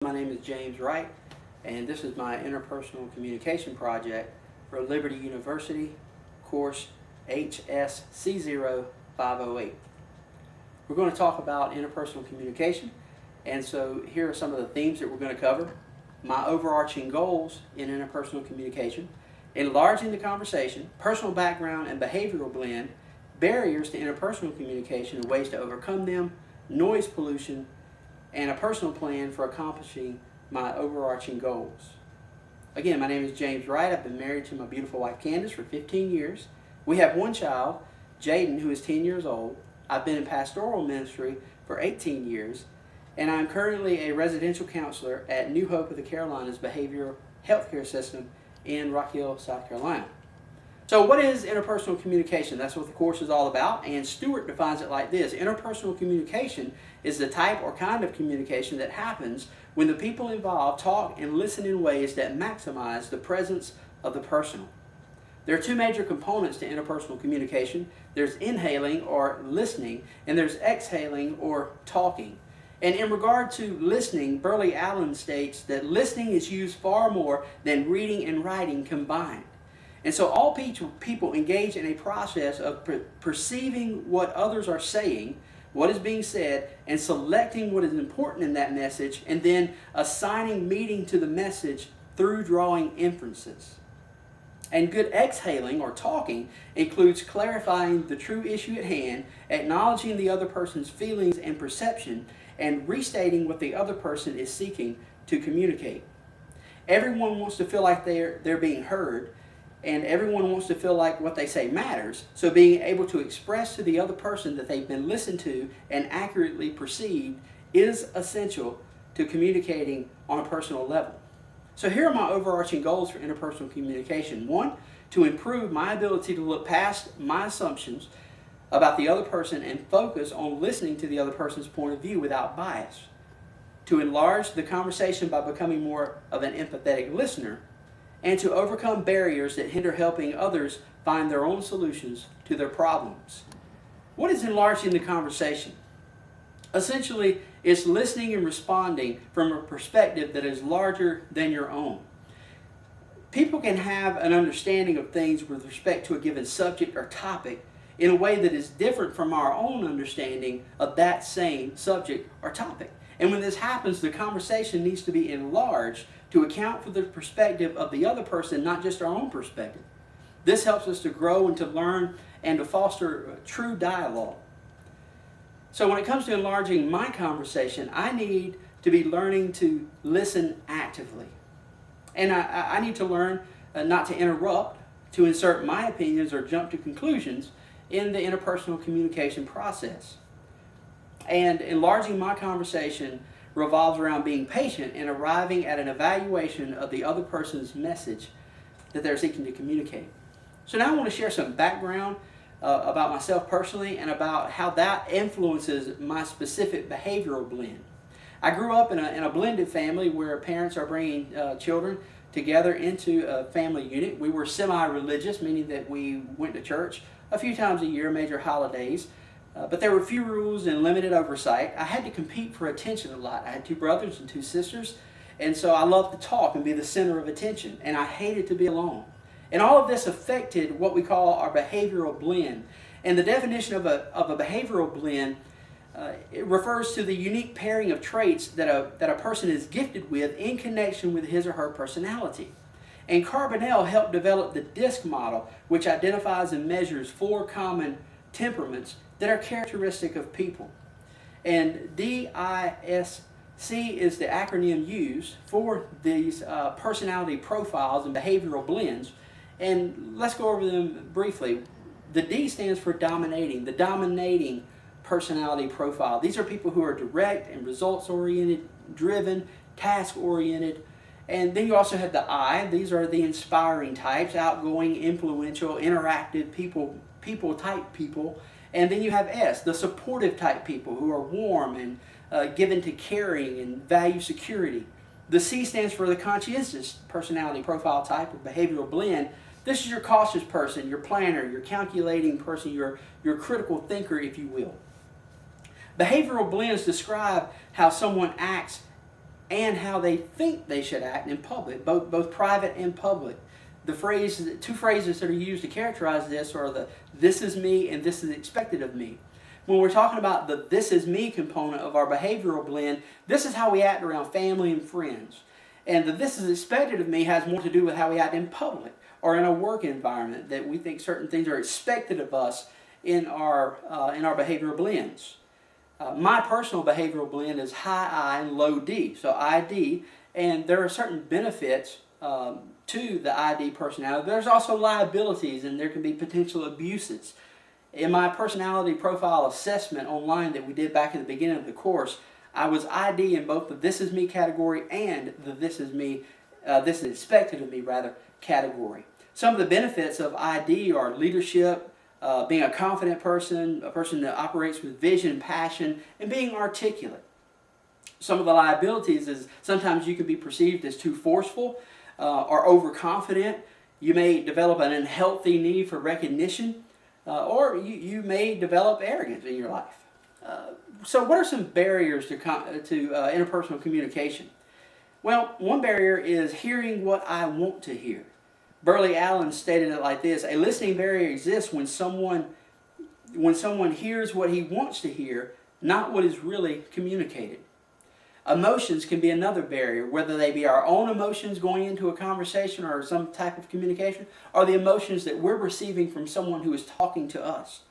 My name is James Wright, and this is my interpersonal communication project for Liberty University, course HSC0508. We're going to talk about interpersonal communication, and so here are some of the themes that we're going to cover. My overarching goals in interpersonal communication: enlarging the conversation, personal background and behavioral blend, barriers to interpersonal communication and ways to overcome them, noise pollution, and a personal plan for accomplishing my overarching goals. Again, my name is James Wright. I've been married to my beautiful wife Candace for 15 years. We have one child, Jaden, who is 10 years old. I've been in pastoral ministry for 18 years, and I'm currently a residential counselor at New Hope of the Carolinas Behavioral Healthcare System in Rock Hill, South Carolina. So what is interpersonal communication? That's what the course is all about, and Stewart defines it like this: interpersonal communication is the type or kind of communication that happens when the people involved talk and listen in ways that maximize the presence of the personal. There are two major components to interpersonal communication. There's inhaling or listening, and there's exhaling or talking. And in regard to listening, Burley Allen states that listening is used far more than reading and writing combined. And so all people engage in a process of perceiving what others are saying, what is being said, and selecting what is important in that message, and then assigning meaning to the message through drawing inferences. And good exhaling or talking includes clarifying the true issue at hand, acknowledging the other person's feelings and perception, and restating what the other person is seeking to communicate. Everyone wants to feel like they're being heard, and everyone wants to feel like what they say matters. So being able to express to the other person that they've been listened to and accurately perceived is essential to communicating on a personal level. So here are my overarching goals for interpersonal communication. One, to improve my ability to look past my assumptions about the other person and focus on listening to the other person's point of view without bias. To enlarge the conversation by becoming more of an empathetic listener, and to overcome barriers that hinder helping others find their own solutions to their problems. What is enlarging the conversation? Essentially, it's listening and responding from a perspective that is larger than your own. People can have an understanding of things with respect to a given subject or topic in a way that is different from our own understanding of that same subject or topic. And when this happens, the conversation needs to be enlarged to account for the perspective of the other person, not just our own perspective. This helps us to grow and to learn and to foster true dialogue. So when it comes to enlarging my conversation, I need to be learning to listen actively. And I need to learn not to interrupt, to insert my opinions or jump to conclusions in the interpersonal communication process. And enlarging my conversation revolves around being patient and arriving at an evaluation of the other person's message that they're seeking to communicate. So now I want to share some background about myself personally and about how that influences my specific behavioral blend. I grew up in a blended family where parents are bringing children together into a family unit. We were semi-religious, meaning that we went to church a few times a year, major holidays. But there were few rules and limited oversight. I had to compete for attention a lot. I had two brothers and two sisters, and so I loved to talk and be the center of attention, and I hated to be alone. And all of this affected what we call our behavioral blend. And the definition of a behavioral blend it refers to the unique pairing of traits that a person is gifted with in connection with his or her personality. And Carbonell helped develop the DISC model, which identifies and measures 4 common temperaments that are characteristic of people. And DISC is the acronym used for these personality profiles and behavioral blends. And let's go over them briefly. The D stands for dominating, the dominating personality profile. These are people who are direct and results-oriented, driven, task-oriented. And then you also have the I. These are the inspiring types: outgoing, influential, interactive type people. And then you have S, the supportive type people who are warm and given to caring and value security. The C stands for the conscientious personality profile type or behavioral blend. This is your cautious person, your planner, your calculating person, your critical thinker, if you will. Behavioral blends describe how someone acts and how they think they should act in public, both private and public. Two phrases that are used to characterize this are the "this is me" and "this is expected of me." When we're talking about the "this is me" component of our behavioral blend, this is how we act around family and friends. And the "this is expected of me" has more to do with how we act in public or in a work environment, that we think certain things are expected of us in our behavioral blends. My personal behavioral blend is high I and low D, so ID, and there are certain benefits to the ID personality. There's also liabilities, and there can be potential abuses. In my personality profile assessment online that we did back at the beginning of the course, I was ID in both the "this is me" category and the "this is expected of me" category. Some of the benefits of ID are leadership, being a confident person, a person that operates with vision, passion, and being articulate. Some of the liabilities is sometimes you can be perceived as too forceful or overconfident. You may develop an unhealthy need for recognition, or you may develop arrogance in your life. So what are some barriers to interpersonal communication? Well, one barrier is hearing what I want to hear. Burley Allen stated it like this: a listening barrier exists when someone hears what he wants to hear, not what is really communicated. Emotions can be another barrier, whether they be our own emotions going into a conversation or some type of communication, or the emotions that we're receiving from someone who is talking to us.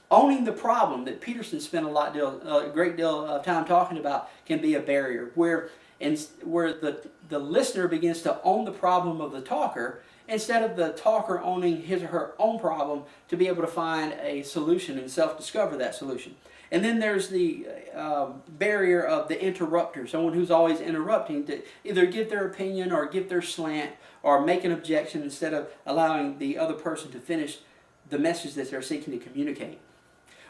Owning the problem that Peterson spent a great deal of time talking about can be a barrier, where the listener begins to own the problem of the talker instead of the talker owning his or her own problem to be able to find a solution and self-discover that solution. And then there's the barrier of the interrupter, someone who's always interrupting to either give their opinion or give their slant or make an objection instead of allowing the other person to finish the message that they're seeking to communicate.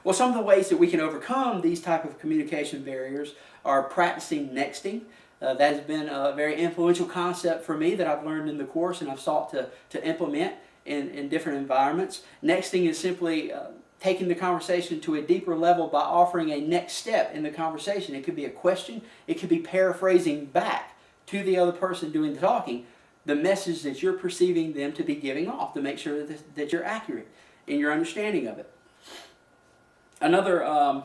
Well, some of the ways that we can overcome these type of communication barriers are practicing nexting. That has been a very influential concept for me that I've learned in the course and I've sought to implement in different environments. Nexting is simply taking the conversation to a deeper level by offering a next step in the conversation. It could be a question. It could be paraphrasing back to the other person doing the talking the message that you're perceiving them to be giving off, to make sure that you're accurate in your understanding of it. Another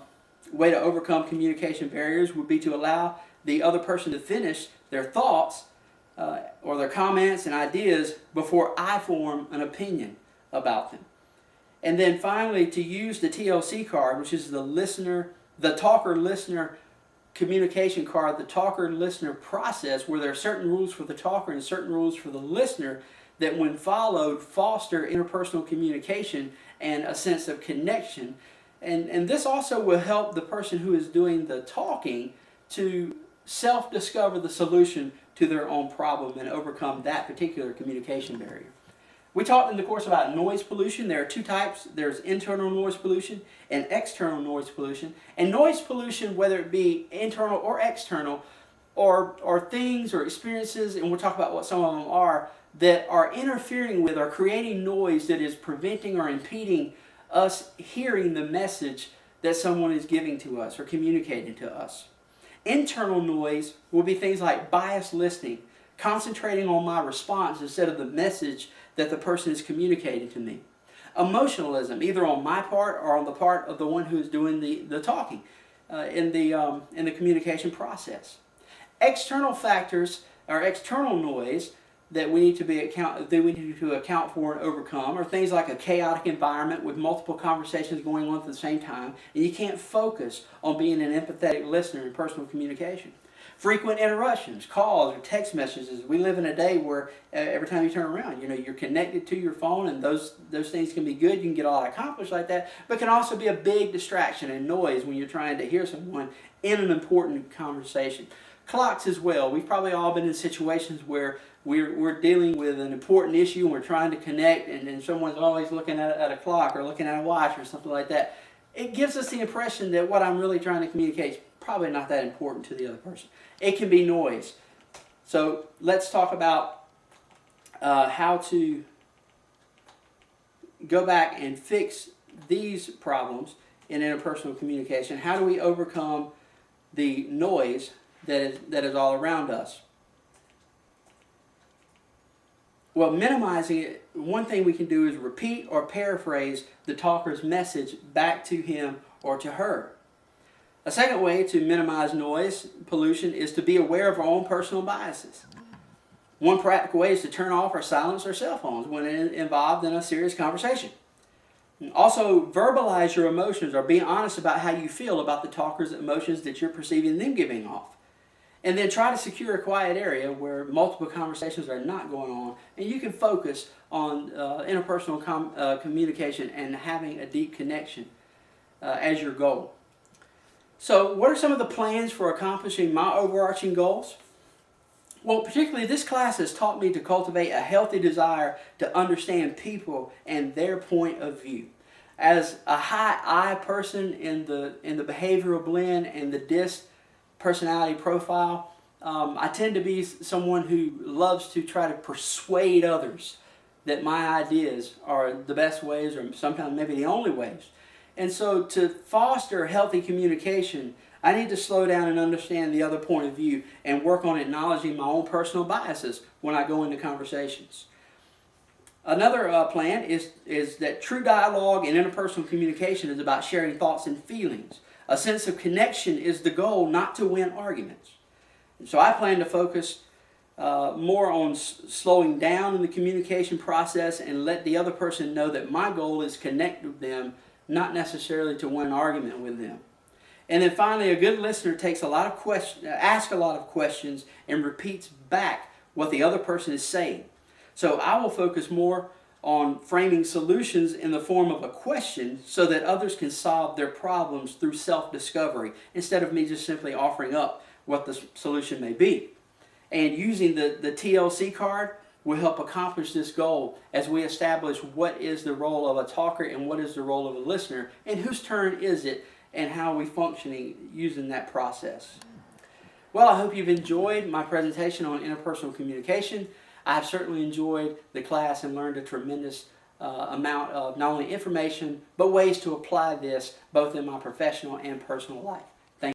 way to overcome communication barriers would be to allow the other person to finish their thoughts or their comments and ideas before I form an opinion about them. And then finally, to use the TLC card, which is the talker-listener communication card, the talker-listener process, where there are certain rules for the talker and certain rules for the listener that, when followed, foster interpersonal communication and a sense of connection. And this also will help the person who is doing the talking to self-discover the solution to their own problem and overcome that particular communication barrier. We talked in the course about noise pollution. There are two types. There's internal noise pollution and external noise pollution. And noise pollution, whether it be internal or external, or things or experiences, and we'll talk about what some of them are, that are interfering with or creating noise that is preventing or impeding us hearing the message that someone is giving to us or communicating to us. Internal noise will be things like biased listening, concentrating on my response instead of the message that the person is communicating to me. Emotionalism, either on my part or on the part of the one who is doing the talking in the communication process. External factors or external noise that we need to account for and overcome are things like a chaotic environment with multiple conversations going on at the same time, and you can't focus on being an empathetic listener in personal communication. Frequent interruptions, calls or text messages. We live in a day where every time you turn around, you're connected to your phone, and those things can be good. You can get a lot accomplished like that, but can also be a big distraction and noise when you're trying to hear someone in an important conversation. Clocks as well. We've probably all been in situations where we're dealing with an important issue and we're trying to connect, and someone's always looking at a clock or looking at a watch or something like that. It gives us the impression that what I'm really trying to communicate is probably not that important to the other person. It can be noise. So let's talk about how to go back and fix these problems in interpersonal communication. How do we overcome the noise that is all around us. Well, minimizing it, one thing we can do is repeat or paraphrase the talker's message back to him or to her. A second way to minimize noise pollution is to be aware of our own personal biases. One practical way is to turn off or silence our cell phones when involved in a serious conversation. Also, verbalize your emotions or be honest about how you feel about the talker's emotions that you're perceiving them giving off. And then try to secure a quiet area where multiple conversations are not going on, and you can focus on interpersonal communication and having a deep connection as your goal. So what are some of the plans for accomplishing my overarching goals? Well, particularly this class has taught me to cultivate a healthy desire to understand people and their point of view. As a high I person in the behavioral blend and the DISC personality profile, I tend to be someone who loves to try to persuade others that my ideas are the best ways, or sometimes maybe the only ways. And so to foster healthy communication, I need to slow down and understand the other point of view and work on acknowledging my own personal biases when I go into conversations. Another plan is that true dialogue and interpersonal communication is about sharing thoughts and feelings. A sense of connection is the goal, not to win arguments. And so I plan to focus more on slowing down in the communication process and let the other person know that my goal is to connect with them, not necessarily to win an argument with them. And then finally, a good listener asks a lot of questions and repeats back what the other person is saying. So I will focus more on framing solutions in the form of a question so that others can solve their problems through self-discovery instead of me just simply offering up what the solution may be. And using the TLC card will help accomplish this goal as we establish what is the role of a talker and what is the role of a listener and whose turn is it and how are we functioning using that process. Well, I hope you've enjoyed my presentation on interpersonal communication. I've certainly enjoyed the class and learned a tremendous amount of not only information, but ways to apply this both in my professional and personal life.